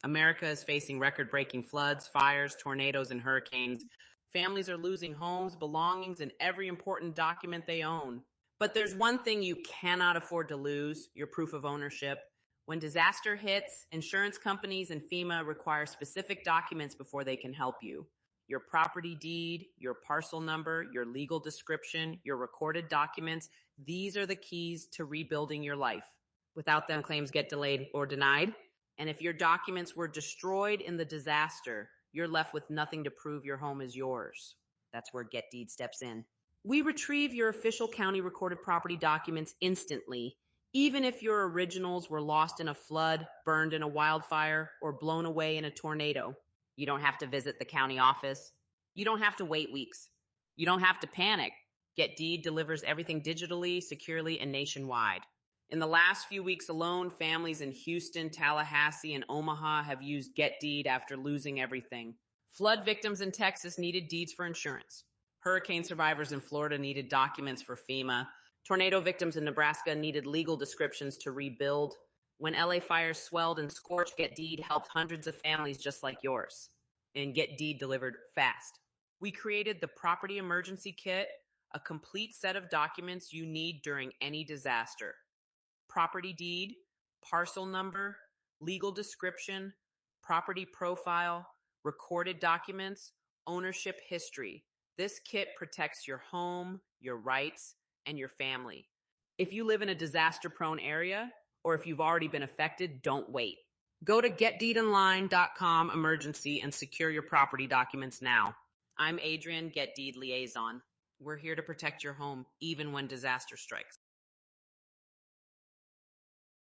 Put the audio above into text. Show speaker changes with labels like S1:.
S1: America is facing record-breaking floods, fires, tornadoes, and hurricanes. Families are losing homes, belongings, and every important document they own. But there's one thing you cannot afford to lose: your proof of ownership. When disaster hits, insurance companies and FEMA require specific documents before they can help you. Your property deed, your parcel number, your legal description, your recorded documents, these are the keys to rebuilding your life. Without them, claims get delayed or denied. And if your documents were destroyed in the disaster, you're left with nothing to prove your home is yours. That's where Get Deed steps in. We retrieve your official county recorded property documents instantly, even if your originals were lost in a flood, burned in a wildfire, or blown away in a tornado. You don't have to visit the county office. You don't have to wait weeks. You don't have to panic. Get Deed delivers everything digitally, securely, and nationwide. In the last few weeks alone, families in Houston, Tallahassee, and Omaha have used Get Deed after losing everything. Flood victims in Texas needed deeds for insurance. Hurricane survivors in Florida needed documents for FEMA. Tornado victims in Nebraska needed legal descriptions to rebuild. When LA fires swelled and scorched, Get Deed helped hundreds of families just like yours. And Get Deed delivered fast. We created the Property Emergency Kit, a complete set of documents you need during any disaster. Property deed, parcel number, legal description, property profile, recorded documents, ownership history. This kit protects your home, your rights, and your family. If you live in a disaster-prone area, or if you've already been affected, don't wait. Go to getdeedonline.com emergency and secure your property documents now. I'm Adrian, Get Deed Liaison. We're here to protect your home, even when disaster strikes.